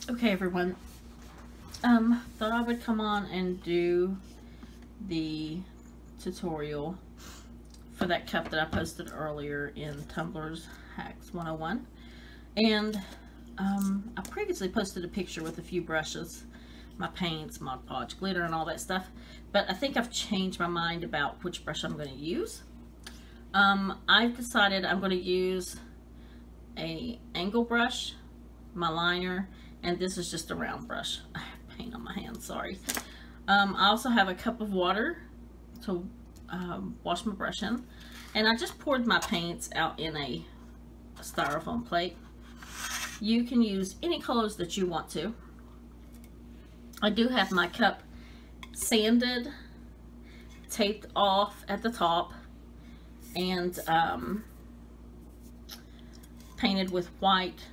Okay, everyone. Thought I would come on and do the tutorial for that cup that I posted earlier in Tumbler's Hacks 101. And I previously posted a picture with a few brushes, my paints, Modpodge, glitter, and all that stuff. But I think I've changed my mind about which brush I'm going to use. I've decided I'm going to use a angle brush, my liner, and this is just a round brush. I have paint on my hands, sorry. I also have a cup of water to wash my brush in, and I just poured my paints out in a styrofoam plate. You can use any colors that you want to. I do have my cup sanded, taped off at the top, and painted with white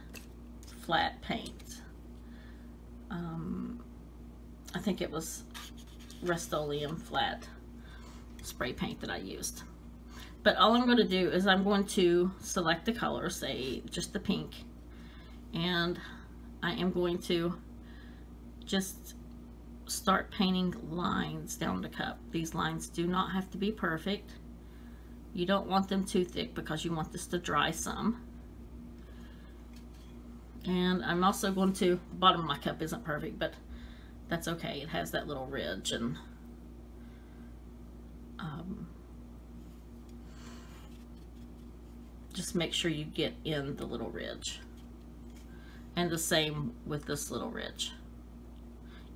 flat paint. I think it was Rust-Oleum flat spray paint that I used. But all I'm going to do is I'm going to select the color, say just the pink, and I am going to just start painting lines down the cup. These lines do not have to be perfect. You don't want them too thick because you want this to dry some. And I'm also going to, the bottom of my cup isn't perfect, but that's okay. It has that little ridge, and just make sure you get in the little ridge. And the same with this little ridge,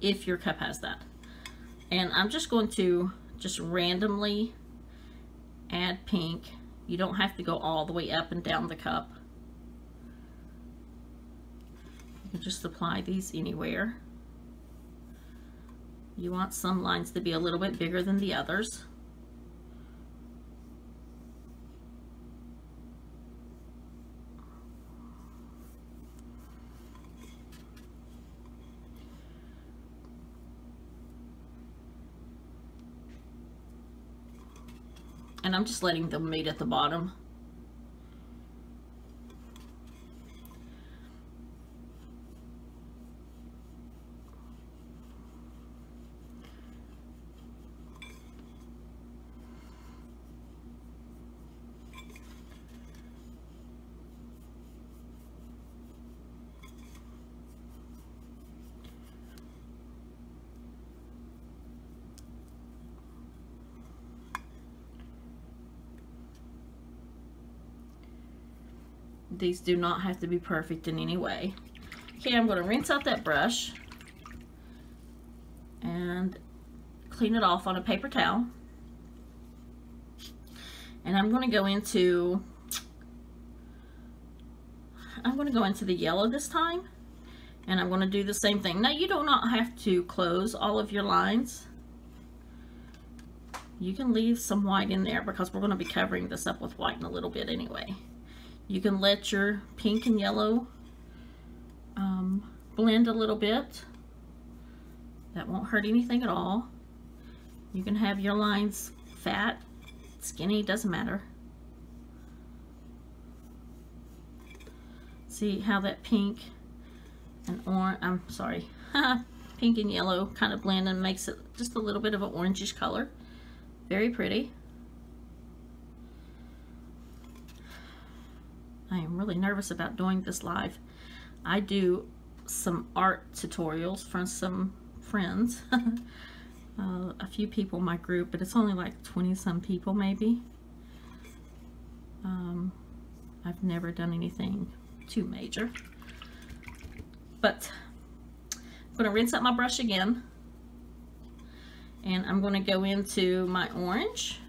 if your cup has that. And I'm just going to just randomly add pink. You don't have to go all the way up and down the cup. You can just apply these anywhere. You want some lines to be a little bit bigger than the others. And I'm just letting them meet at the bottom. These do not have to be perfect in any way. Okay, I'm going to rinse out that brush and clean it off on a paper towel. And I'm going to go into the yellow this time, and I'm going to do the same thing. Now, you do not have to close all of your lines. You can leave some white in there because we're going to be covering this up with white in a little bit anyway. You can let your pink and yellow blend a little bit. That won't hurt anything at all. You can have your lines fat, skinny, doesn't matter. See how that pink and pink and yellow kind of blend and makes it just a little bit of an orangish color. Very pretty. I am really nervous about doing this live. I do some art tutorials from some friends, a few people in my group, but it's only like 20 some people maybe. I've never done anything too major. But I'm going to rinse out my brush again, and I'm going to go into my orange.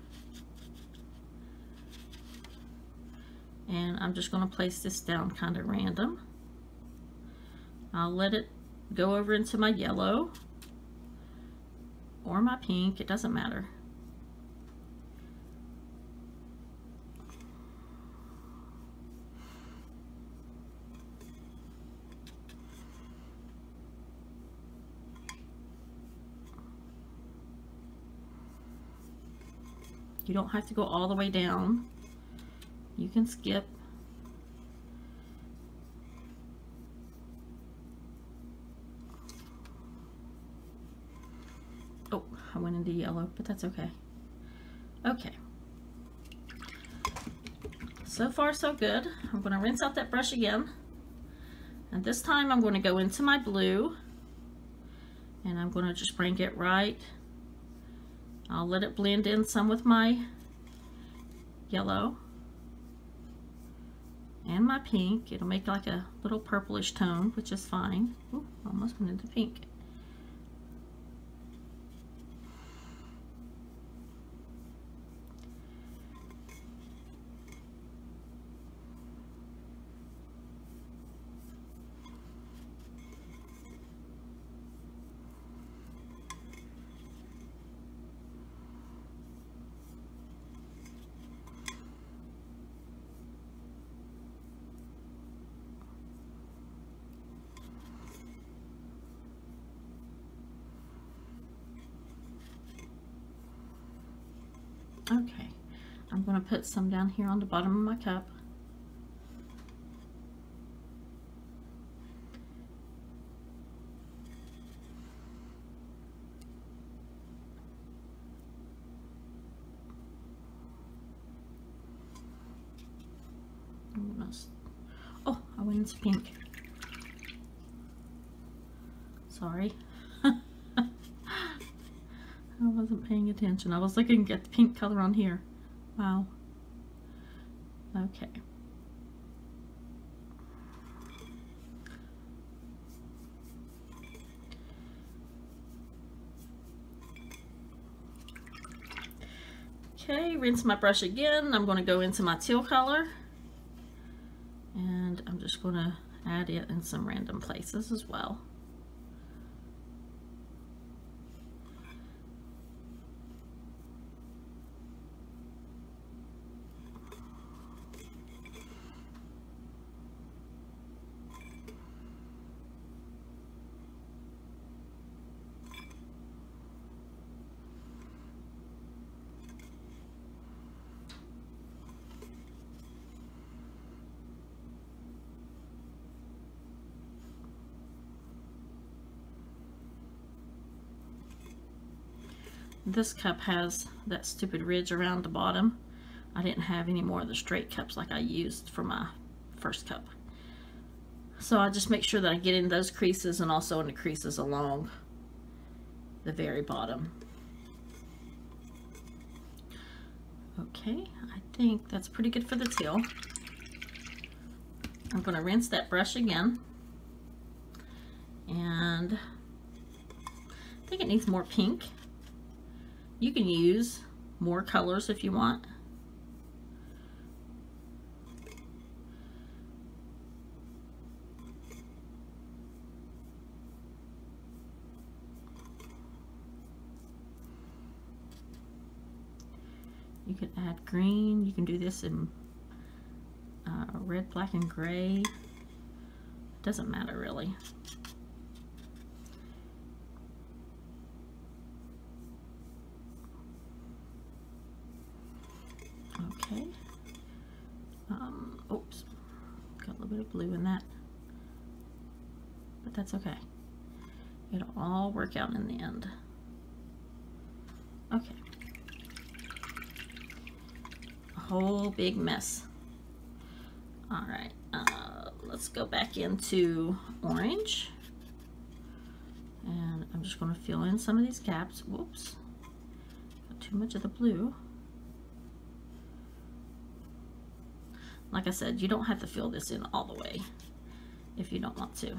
And I'm just going to place this down kind of random. I'll let it go over into my yellow or my pink, it doesn't matter. You don't have to go all the way down. You can skip. into yellow, but that's okay. Okay. So far, so good. I'm going to rinse out that brush again. And this time I'm going to go into my blue. And I'm going to just bring it right. I'll let it blend in some with my yellow and my pink. It'll make like a little purplish tone, which is fine. Ooh, almost went into pink. Okay, I'm going to put some down here on the bottom of my cup. Oh, I went into pink. Sorry. I wasn't paying attention. I was looking at the pink color on here. Wow. Okay. Okay, rinse my brush again. I'm going to go into my teal color. And I'm just going to add it in some random places as well. This cup has that stupid ridge around the bottom. I didn't have any more of the straight cups like I used for my first cup. So I just make sure that I get in those creases and also in the creases along the very bottom. Okay, I think that's pretty good for the teal. I'm going to rinse that brush again. And I think it needs more pink. You can use more colors if you want. You can add green. You can do this in red, black, and gray. Doesn't matter really. Okay. Oops. Got a little bit of blue in that. But that's okay. It'll all work out in the end. Okay. A whole big mess. Alright. Let's go back into orange. And I'm just going to fill in some of these gaps. Whoops. Got too much of the blue. Like I said, you don't have to fill this in all the way if you don't want to.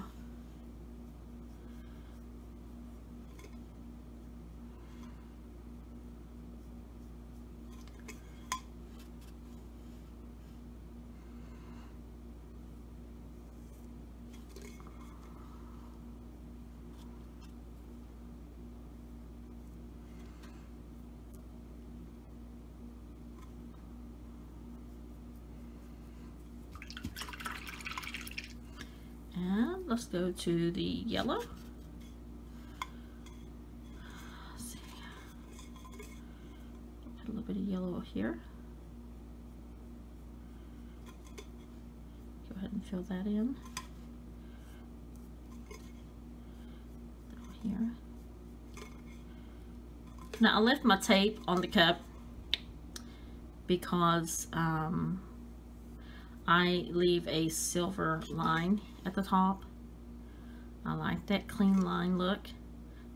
And let's go to the yellow. Let's see. Put a little bit of yellow here. Go ahead and fill that in. Here. Now I left my tape on the cup because I leave a silver line at the top. I like that clean line look.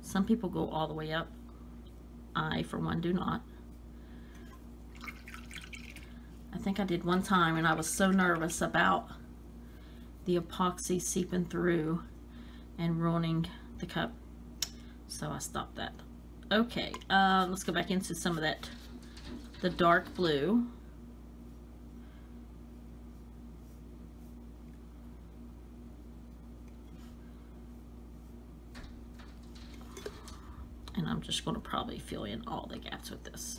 Some people go all the way up. I, for one, do not. I think I did one time and I was so nervous about the epoxy seeping through and ruining the cup, so I stopped that. Okay, let's go back into some of that, the dark blue. And I'm just going to probably fill in all the gaps with this.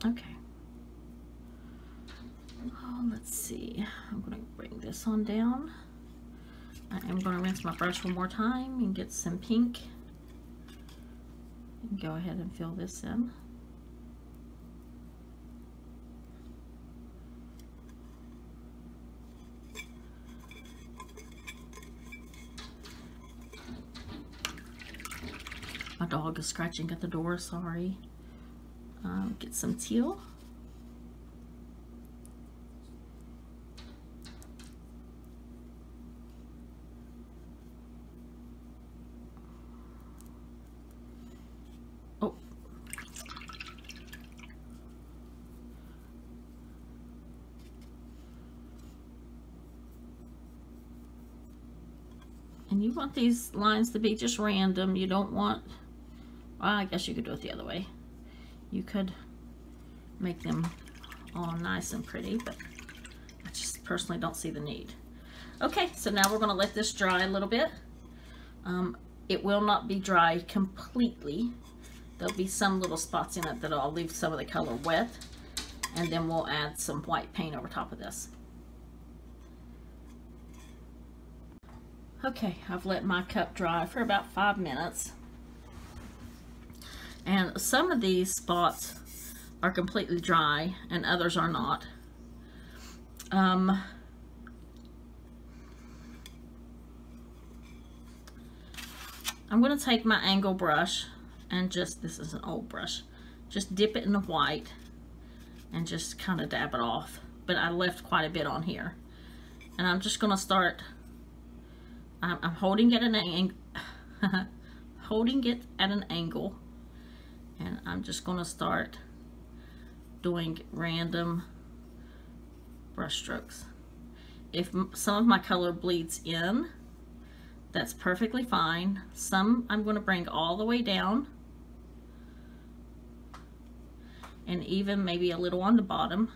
Okay. Oh, let's see. I'm going to bring this on down. I am going to rinse my brush one more time and get some pink. And go ahead and fill this in. My dog is scratching at the door, sorry. Get some teal. Oh. And you want these lines to be just random. You don't want, well, I guess you could do it the other way. You could make them all nice and pretty, but I just personally don't see the need. Okay, so now we're going to let this dry a little bit. It will not be dry completely. There'll be some little spots in it that I'll leave some of the color wet, and then we'll add some white paint over top of this. Okay, I've let my cup dry for about 5 minutes. And some of these spots are completely dry and others are not. I'm going to take my angle brush and just, this is an old brush, just dip it in the white and just kind of dab it off. But I left quite a bit on here. And I'm just going to start, I'm holding it at an angle. And I'm just going to start doing random brush strokes. If some of my color bleeds in, that's perfectly fine. Some I'm going to bring all the way down, and even maybe a little on the bottom.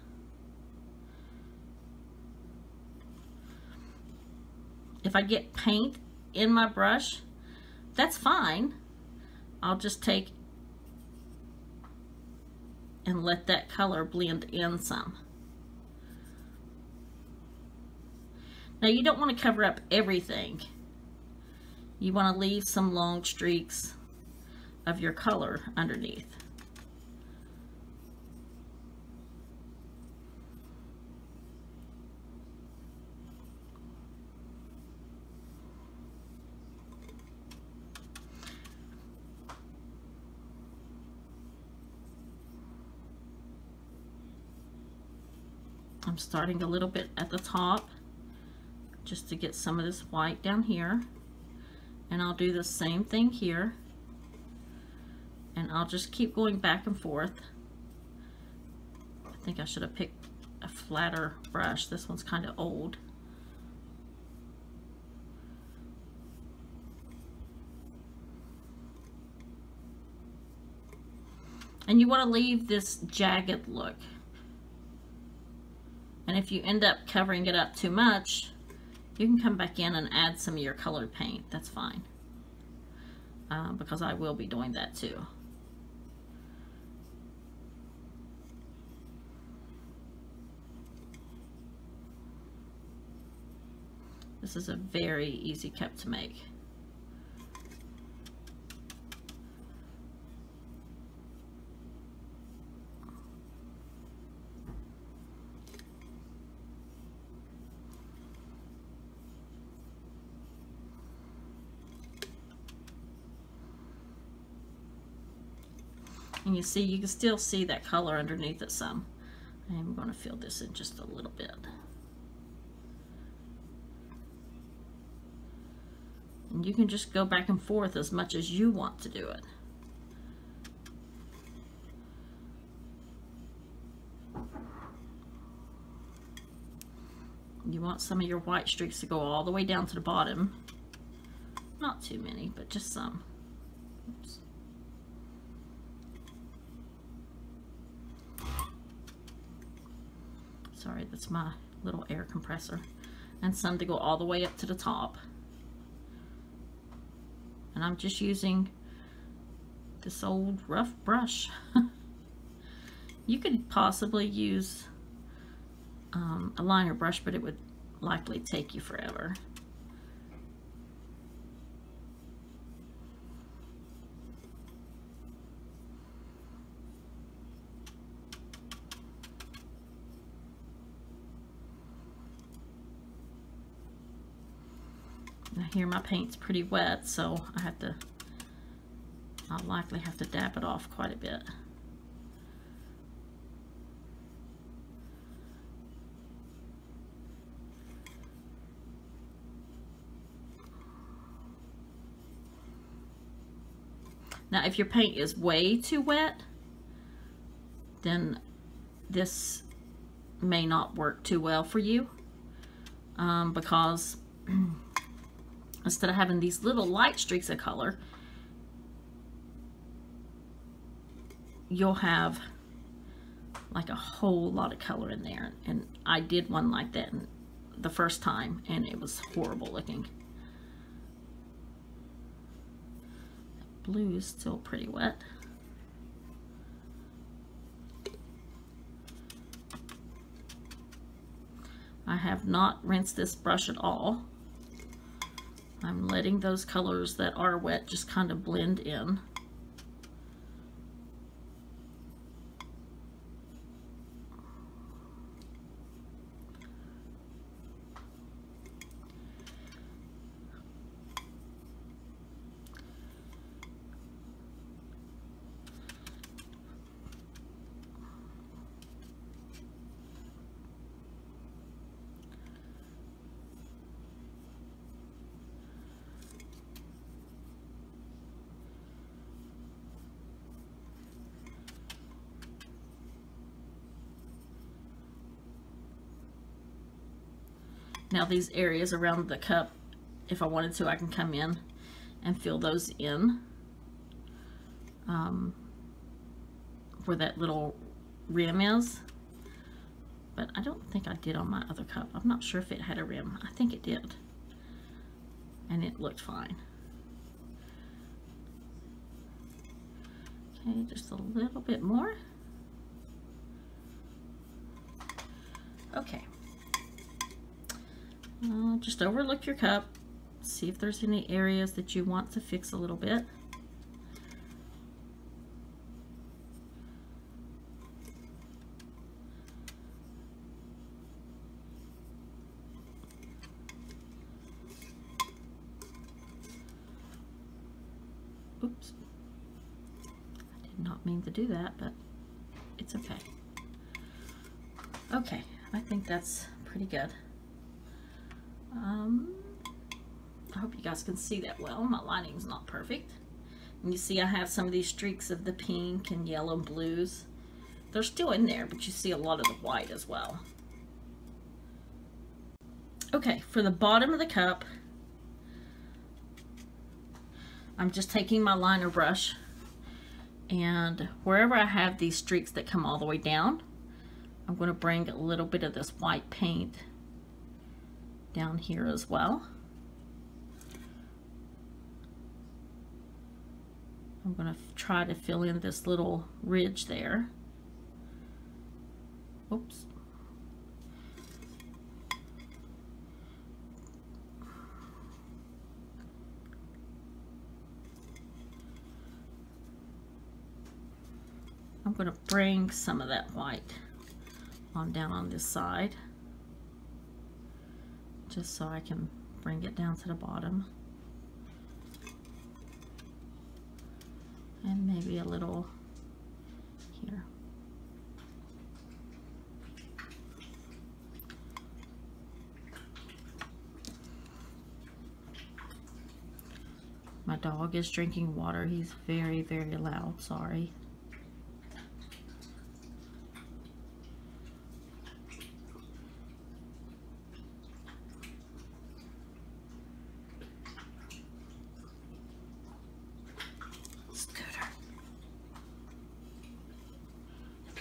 If I get paint in my brush, that's fine. I'll just take and let that color blend in some. Now you don't want to cover up everything. You want to leave some long streaks of your color underneath. I'm starting a little bit at the top just to get some of this white down here, and I'll do the same thing here, and I'll just keep going back and forth. I think I should have picked a a flatter brush. This one's kind of old. And you want to leave this jagged look. And if you end up covering it up too much, you can come back in and add some of your colored paint. That's fine. Because I will be doing that too. This is a very easy cup to make. And you see, you can still see that color underneath it some. I'm going to fill this in just a little bit. And you can just go back and forth as much as you want to do it. You want some of your white streaks to go all the way down to the bottom. Not too many, but just some. Oops. Sorry, that's my little air compressor. And some to go all the way up to the top. And I'm just using this old rough brush. You could possibly use a liner brush, but it would likely take you forever. Now here my paint's pretty wet, so I'll likely have to dab it off quite a bit. Now if your paint is way too wet, then this may not work too well for you, because instead of having these little light streaks of color, you'll have like a whole lot of color in there. And I did one like that the first time, and it was horrible looking. The blue is still pretty wet. I have not rinsed this brush at all. I'm letting those colors that are wet just kind of blend in. Now these areas around the cup, if I wanted to, I can come in and fill those in, where that little rim is. But I don't think I did on my other cup. I'm not sure if it had a rim. I think it did. And it looked fine. Okay, just a little bit more. Okay. Just overlook your cup, see if there's any areas that you want to fix a little bit. Oops, I did not mean to do that, but it's okay. Okay, I think that's pretty good. I hope you guys can see that well. My lighting's not perfect. And you see I have some of these streaks of the pink and yellow and blues. They're still in there, but you see a lot of the white as well. Okay, for the bottom of the cup, I'm just taking my liner brush, and wherever I have these streaks that come all the way down, I'm going to bring a little bit of this white paint down here as well. I'm going to try to fill in this little ridge there. Oops. I'm going to bring some of that white on down on this side, just so I can bring it down to the bottom. And maybe a little here. My dog is drinking water. He's very, very loud, sorry.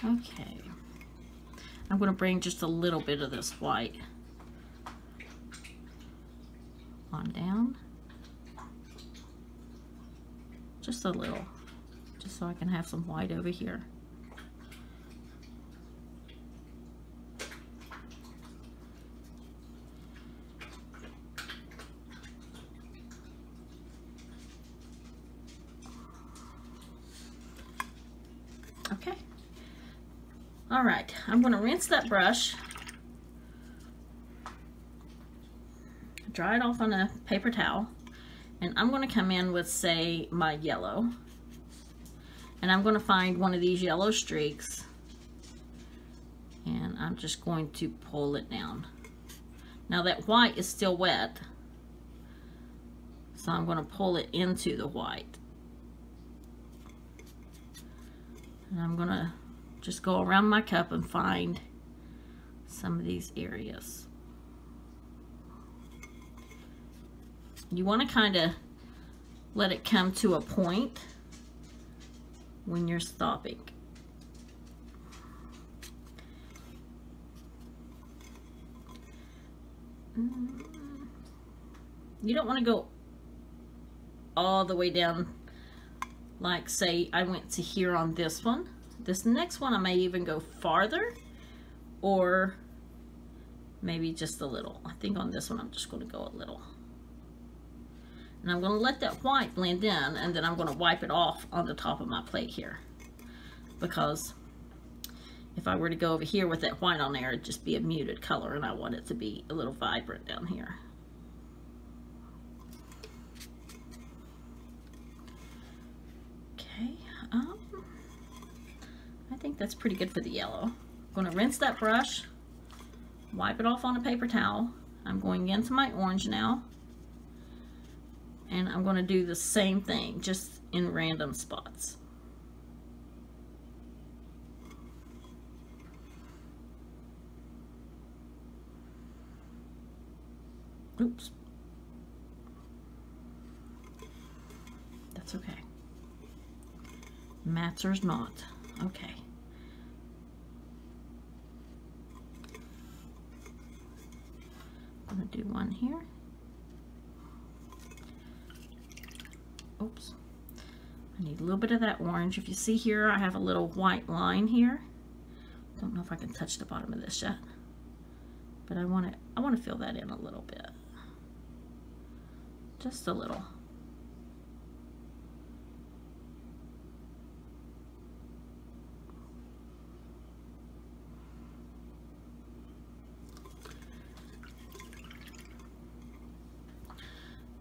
Okay, I'm going to bring just a little bit of this white on down, just a little, just so I can have some white over here. Okay. All right, I'm going to rinse that brush, dry it off on a paper towel, and I'm going to come in with, say, my yellow, and I'm going to find one of these yellow streaks, and I'm just going to pull it down. Now that white is still wet, so I'm going to pull it into the white, and I'm going to just go around my cup and find some of these areas. You want to kind of let it come to a point when you're stopping. You don't want to go all the way down, like say I went to here on this one. This next one I may even go farther, or maybe just a little. I think on this one I'm just going to go a little. And I'm going to let that white blend in, and then I'm going to wipe it off on the top of my plate here. Because if I were to go over here with that white on there, it'd just be a muted color, and I want it to be a little vibrant down here. Okay, I think that's pretty good for the yellow. I'm going to rinse that brush, wipe it off on a paper towel. I'm going into my orange now, and I'm going to do the same thing, just in random spots. Oops. That's okay. Matters not. Okay. I'm going to do one here. Oops. I need a little bit of that orange. If you see here, I have a little white line here. Don't know if I can touch the bottom of this yet, but I want to fill that in a little bit. Just a little.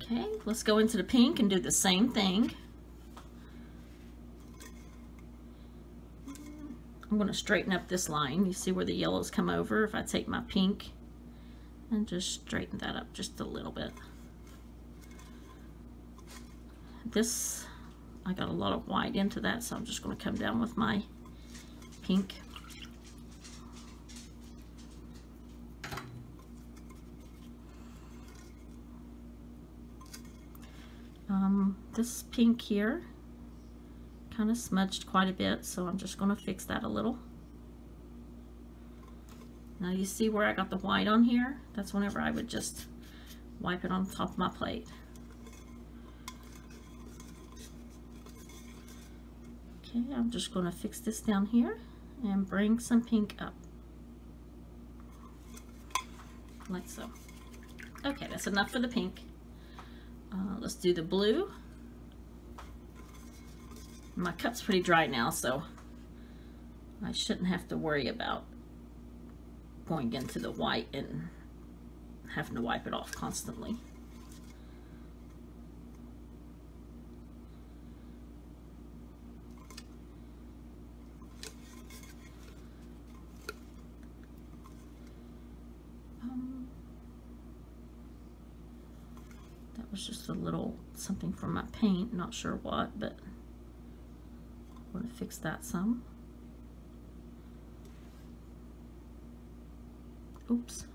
Okay, let's go into the pink and do the same thing. I'm going to straighten up this line. You see where the yellows come over? If I take my pink and just straighten that up just a little bit. This, I got a lot of white into that, so I'm just going to come down with my pink. This pink here kind of smudged quite a bit, so I'm just going to fix that a little. Now you see where I got the white on here? That's whenever I would just wipe it on top of my plate. Okay, I'm just going to fix this down here and bring some pink up. Like so. Okay, that's enough for the pink. Let's do the blue. My cup's pretty dry now, so I shouldn't have to worry about going into the white and having to wipe it off constantly. That was just a little something from my paint, not sure what, but I'm going to fix that some. Oops.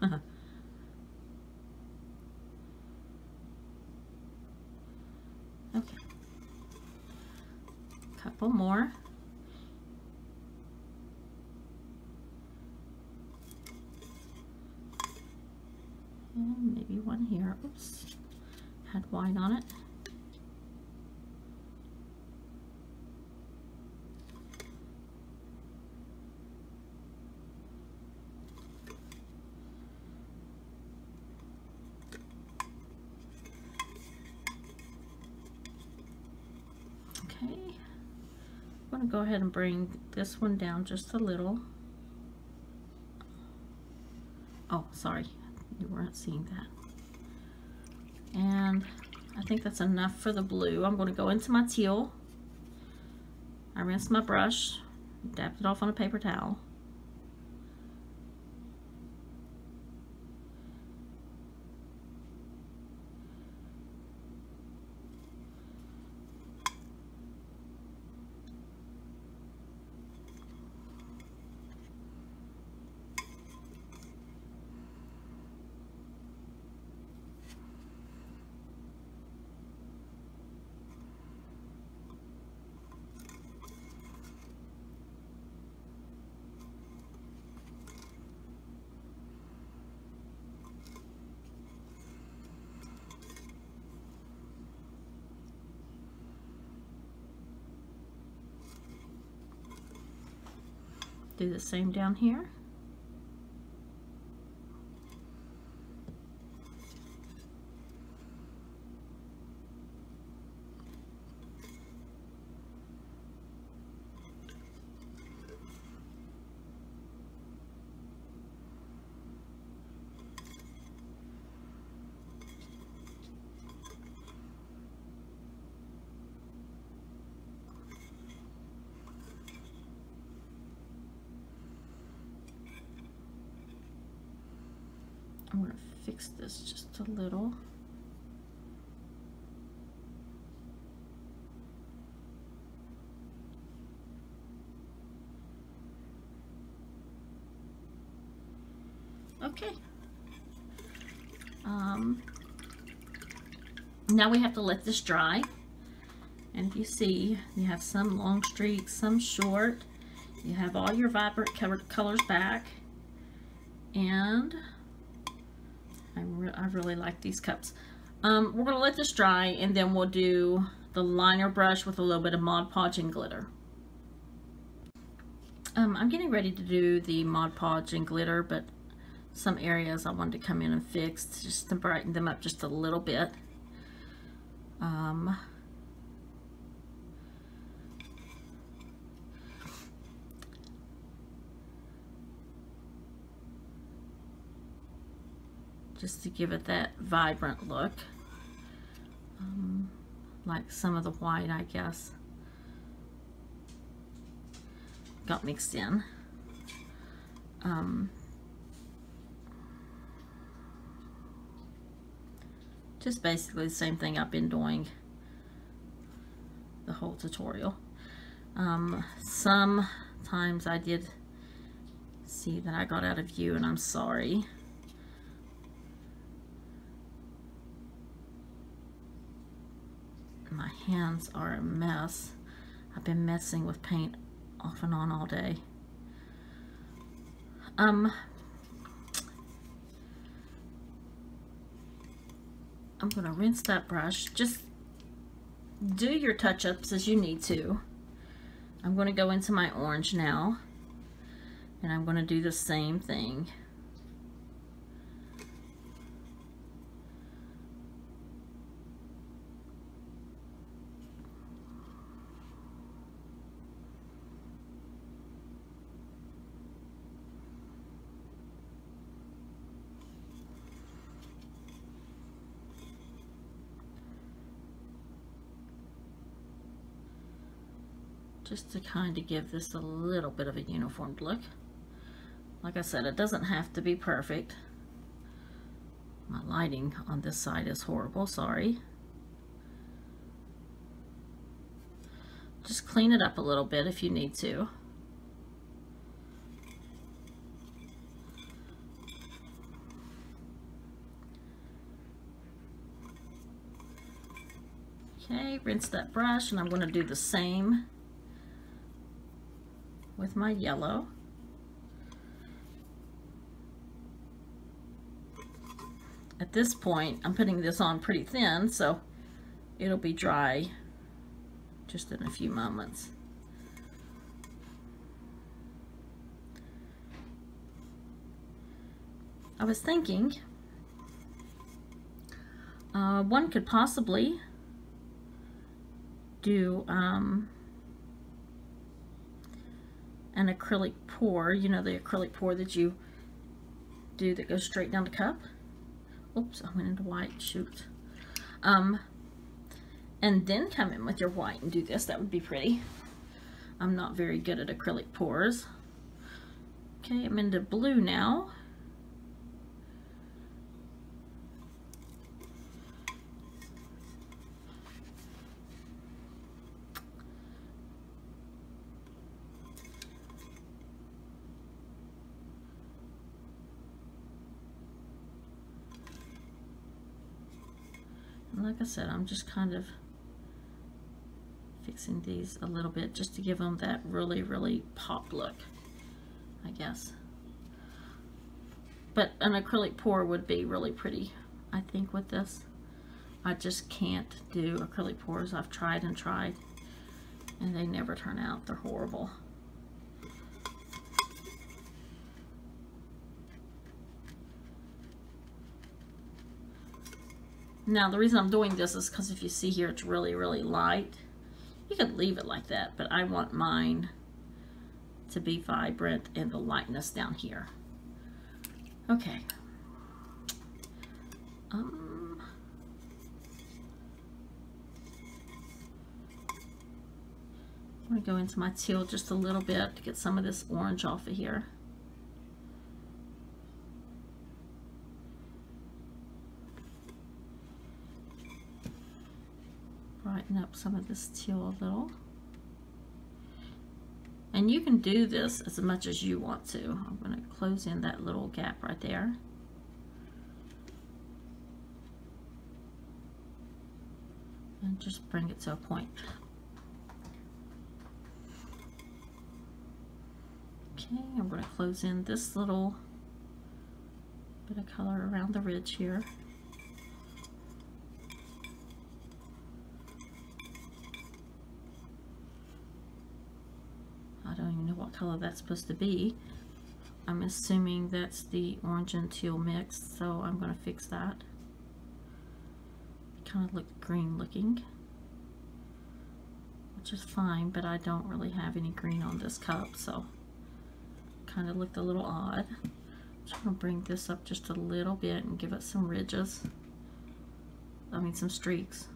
Okay. Couple more. And maybe one here. Oops. Had white on it. Okay, I'm going to go ahead and bring this one down just a little. Oh, sorry, you weren't seeing that. And I think that's enough for the blue. I'm going to go into my teal. I rinsed my brush, dabbed it off on a paper towel. Do the same down here. I'm going to fix this just a little. Okay. Now we have to let this dry. And if you see, you have some long streaks, some short. You have all your vibrant colors back. And I really like these cups. We're going to let this dry, and then we'll do the liner brush with a little bit of Mod Podge and glitter. I'm getting ready to do the Mod Podge and glitter, but some areas I wanted to come in and fix just to brighten them up just a little bit. Just to give it that vibrant look, like some of the white, I guess, got mixed in. Just basically the same thing I've been doing the whole tutorial. Sometimes I did see that I got out of view, and I'm sorry. hands are a mess. I've been messing with paint off and on all day. I'm gonna rinse that brush. Just do your touch-ups as you need to. I'm gonna go into my orange now, and I'm gonna do the same thing. Just to kind of give this a little bit of a uniformed look. Like I said, it doesn't have to be perfect. My lighting on this side is horrible, sorry. Just clean it up a little bit if you need to. Okay, rinse that brush, and I'm going to do the same with my yellow. At this point, I'm putting this on pretty thin, so it'll be dry just in a few moments. I was thinking one could possibly do an acrylic pour, you know, the acrylic pour that you do that goes straight down the cup. Oops, I went into white, shoot. And then come in with your white and do this. That would be pretty. I'm not very good at acrylic pours. Okay, I'm into blue now. Like I said, I'm just kind of fixing these a little bit just to give them that really, really pop look, I guess. But an acrylic pour would be really pretty, I think, with this. I just can't do acrylic pours. I've tried and tried, and they never turn out. They're horrible. Now, the reason I'm doing this is because if you see here, it's really, really light. You could leave it like that, but I want mine to be vibrant and the lightness down here. Okay. I'm going to go into my teal just a little bit to get some of this orange off of here. Brighten up some of this teal a little. And you can do this as much as you want to. I'm going to close in that little gap right there. And just bring it to a point. Okay, I'm going to close in this little bit of color around the ridge here. I don't even know what color that's supposed to be. I'm assuming that's the orange and teal mix, so I'm going to fix that. Kind of look green looking, which is fine, but I don't really have any green on this cup, so kind of looked a little odd. I'm just going to bring this up just a little bit and give it some ridges. I mean some streaks.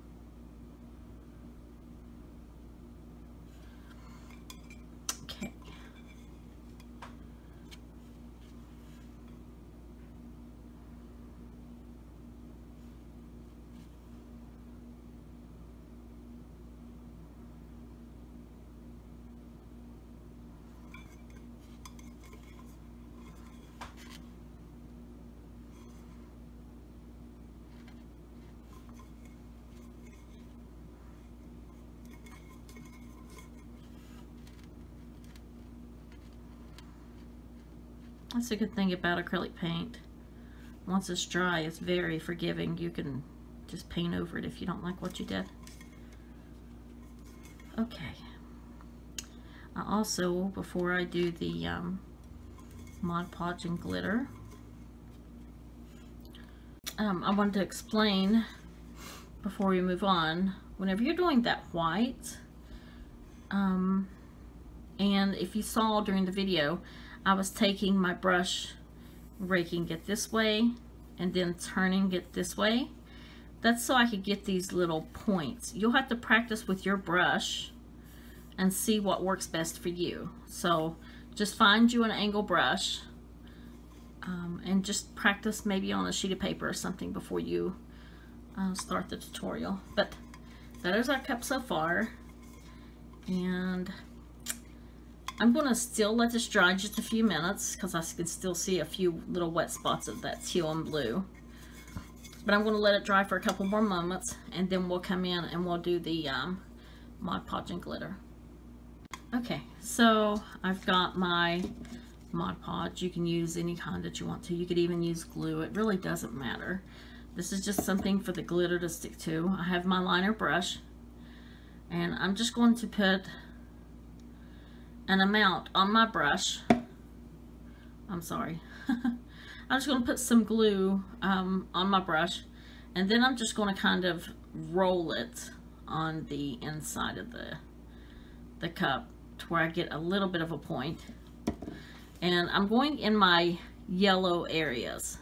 That's a good thing about acrylic paint. Once it's dry, it's very forgiving. You can just paint over it if you don't like what you did. Okay. I also, before I do the Mod Podge and glitter, I wanted to explain before we move on, whenever you're doing that white, and if you saw during the video, I was taking my brush, raking it this way, and then turning it this way. That's so I could get these little points. You'll have to practice with your brush and see what works best for you. So just find you an angle brush, and just practice maybe on a sheet of paper or something before you start the tutorial. But that is our cup so far, and I'm going to still let this dry just a few minutes because I can still see a few little wet spots of that teal and blue. But I'm going to let it dry for a couple more moments, and then we'll come in and we'll do the Mod Podge and glitter. Okay, so I've got my Mod Podge. You can use any kind that you want to. You could even use glue. It really doesn't matter. This is just something for the glitter to stick to. I have my liner brush, and I'm just going to put an amount on my brush. I'm sorry. I'm just going to put some glue on my brush, and then I'm just going to kind of roll it on the inside of the cup to where I get a little bit of a point. And I'm going in my yellow areas.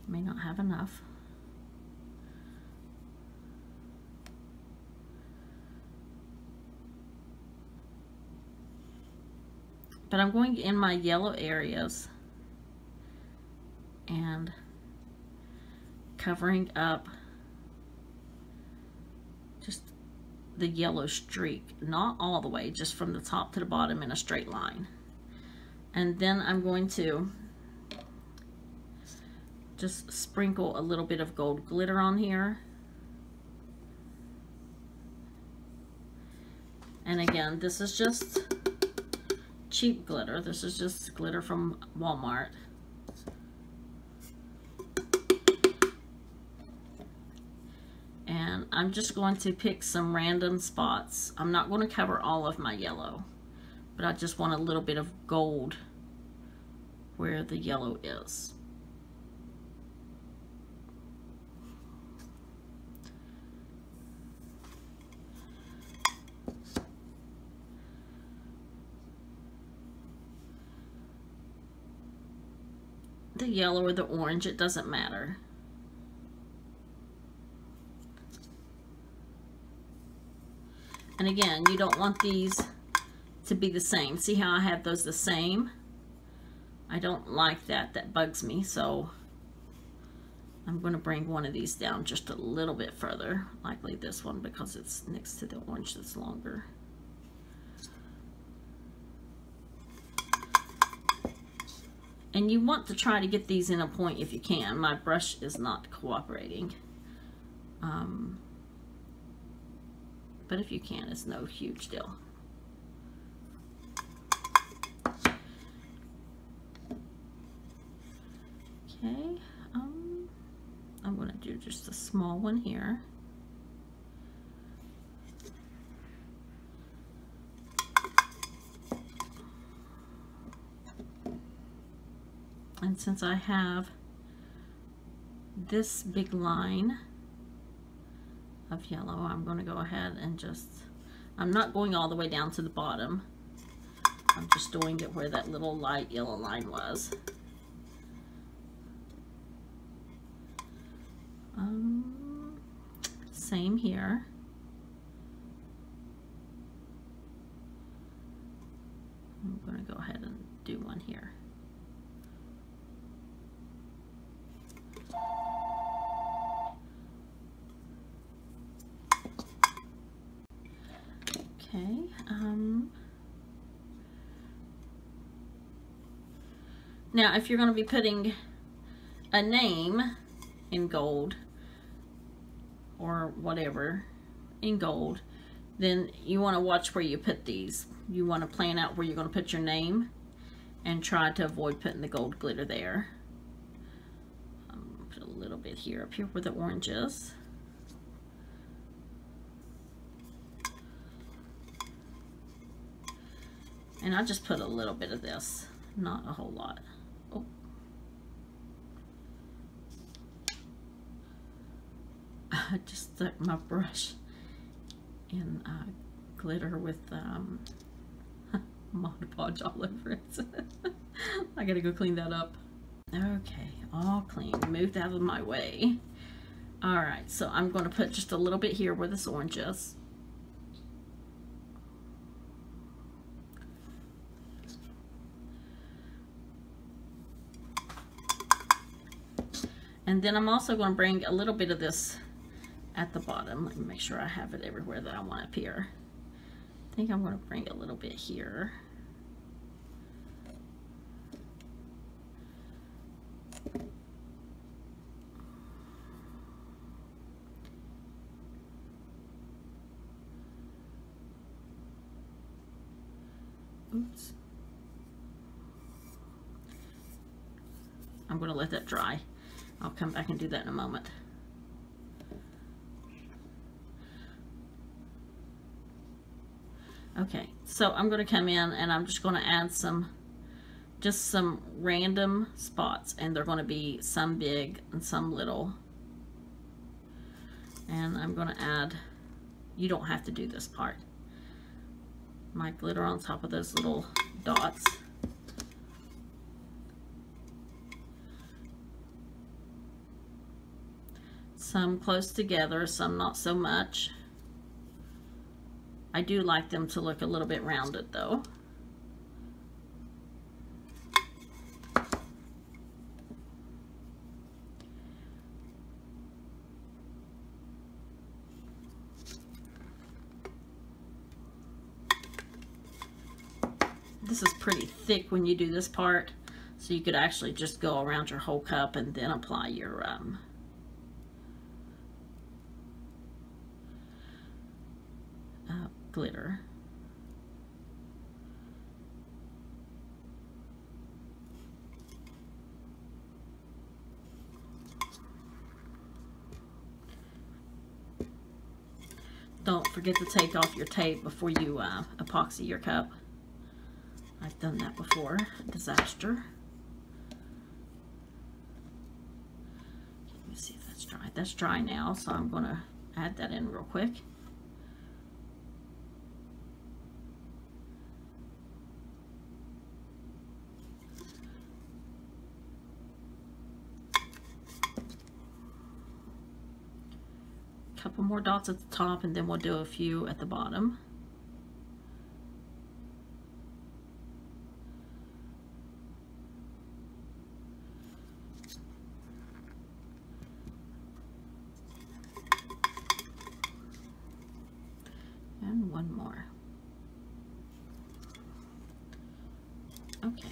May not have enough. But I'm going in my yellow areas and covering up just the yellow streak, not all the way, just from the top to the bottom in a straight line. And then I'm going to just sprinkle a little bit of gold glitter on here. And again, this is just cheap glitter. This is just glitter from Walmart. And I'm just going to pick some random spots. I'm not going to cover all of my yellow, but I just want a little bit of gold where the yellow is. The yellow or the orange, it doesn't matter. And again, you don't want these to be the same. See how I have those the same? I don't like that. That bugs me. So I'm going to bring one of these down just a little bit further, likely this one, because it's next to the orange that's longer. And you want to try to get these in a point if you can. My brush is not cooperating. But if you can, it's no huge deal. Okay, I'm going to do just a small one here. And since I have this big line of yellow, I'm going to go ahead and just, I'm not going all the way down to the bottom. I'm just doing it where that little light yellow line was. Same here. I'm going to go ahead and do one here. Okay, now if you're going to be putting a name in gold or whatever in gold, then you want to watch where you put these. You want to plan out where you're going to put your name and try to avoid putting the gold glitter there. Put a little bit here, up here where the orange is. And I just put a little bit of this, not a whole lot. Oh. I just stuck my brush in glitter with Modpodge all over it. I gotta go clean that up. Okay, all clean, moved out of my way. All right, so I'm gonna put just a little bit here where this orange is. And then I'm also going to bring a little bit of this at the bottom. Let me make sure I have it everywhere that I want up here. I think I'm going to bring a little bit here. Oops. I'm going to let that dry. I'll come back and do that in a moment. Okay, so I'm going to come in and I'm just going to add just some random spots, and they're going to be some big and some little. And I'm going to add, you don't have to do this part, my glitter on top of those little dots. Some close together, some not so much. I do like them to look a little bit rounded though. This is pretty thick when you do this part, so you could actually just go around your whole cup and then apply your glitter. Don't forget to take off your tape before you epoxy your cup. I've done that before. Disaster. Let me see if that's dry. That's dry now, so I'm going to add that in real quick. Couple more dots at the top, and then we'll do a few at the bottom. And one more. Okay.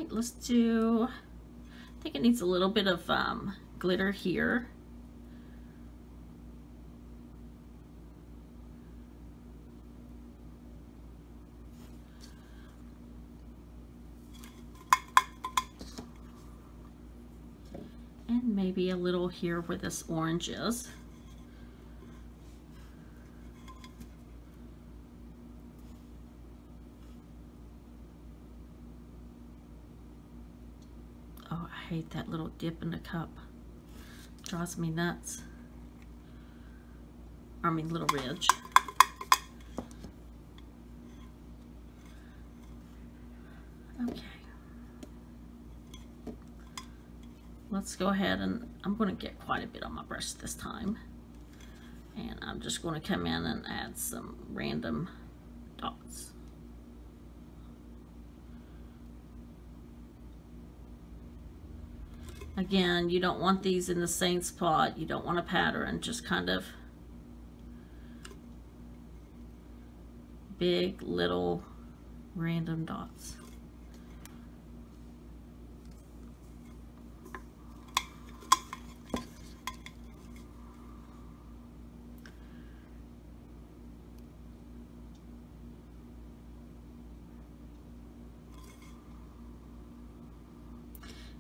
Let's do, I think it needs a little bit of glitter here. And maybe a little here where this orange is. Oh, I hate that little dip in the cup. Drives me nuts. I mean, little ridge. Okay. Let's go ahead, and I'm going to get quite a bit on my brush this time. And I'm just going to come in and add some random dots. Again, you don't want these in the same spot. You don't want a pattern, just kind of big, little, random dots.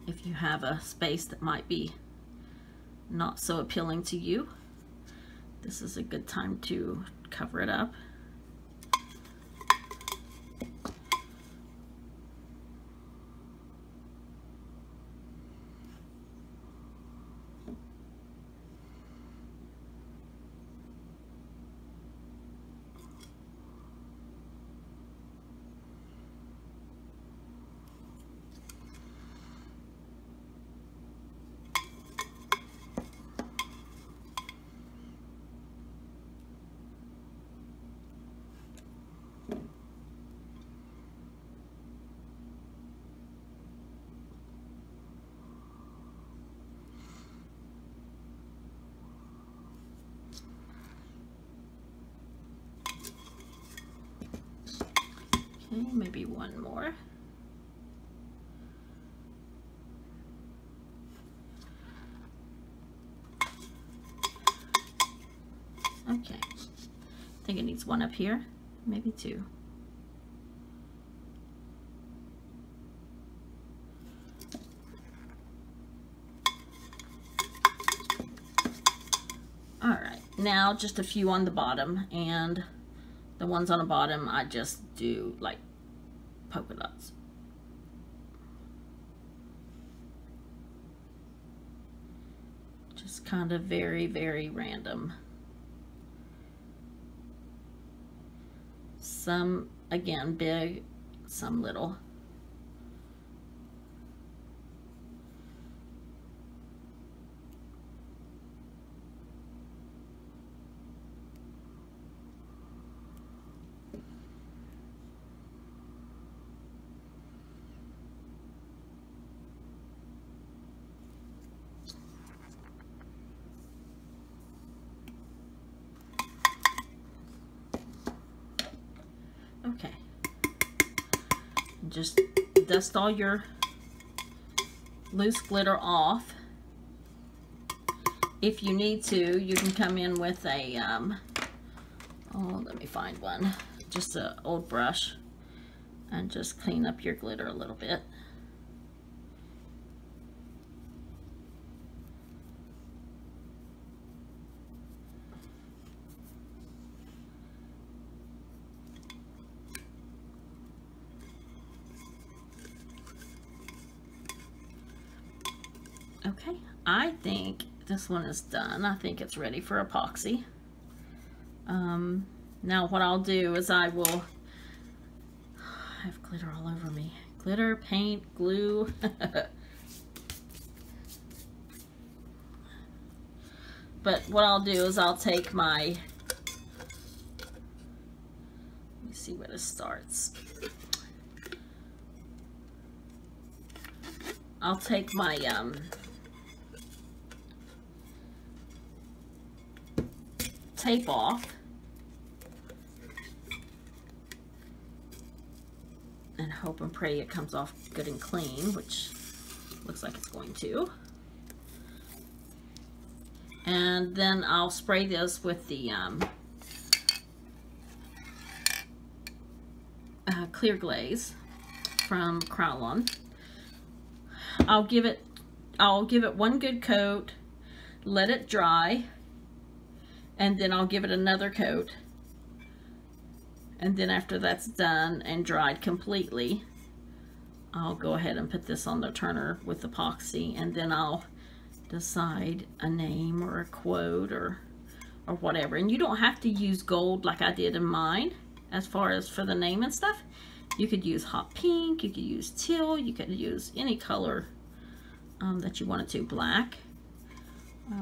if you have a space that might be not so appealing to you, this is a good time to cover it up. Okay, maybe one more. Okay, I think it needs one up here, maybe two. All right, now just a few on the bottom, and the ones on the bottom I just do like polka dots. Just kind of very, very random. Some, again, big, some little. Okay, just dust all your loose glitter off. If you need to, you can come in with a, oh, let me find one, just an old brush, and just clean up your glitter a little bit. Okay, I think this one is done. I think it's ready for epoxy. Now what I'll do is I will, I have glitter all over me. Glitter, paint, glue. But what I'll do is I'll take my, let me see where this starts. I'll take my tape off and hope and pray it comes off good and clean, which looks like it's going to. And then I'll spray this with the clear glaze from Krylon. I'll give it one good coat, let it dry, and then I'll give it another coat. And then after that's done and dried completely, I'll go ahead and put this on the turner with epoxy, and then I'll decide a name or a quote or whatever. And you don't have to use gold like I did in mine as far as for the name and stuff. You could use hot pink, you could use teal, you could use any color that you wanted to. Black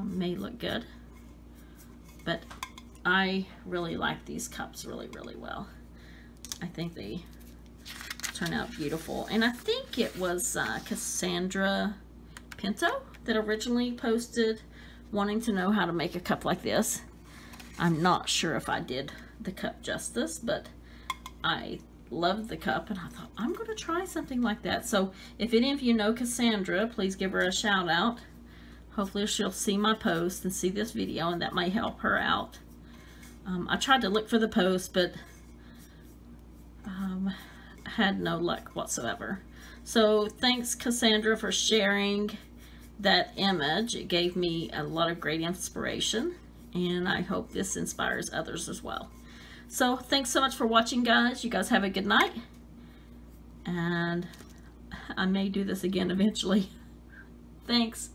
may look good, but I really like these cups really, really well. I think they turn out beautiful. And I think it was Cassandra Pinto that originally posted wanting to know how to make a cup like this. I'm not sure if I did the cup justice, but I loved the cup and I thought I'm going to try something like that. So if any of you know Cassandra, please give her a shout out. Hopefully she'll see my post and see this video, and that may help her out. I tried to look for the post, but had no luck whatsoever. So thanks, Cassandra, for sharing that image. It gave me a lot of great inspiration, and I hope this inspires others as well. So thanks so much for watching, guys. You guys have a good night, and I may do this again eventually. Thanks.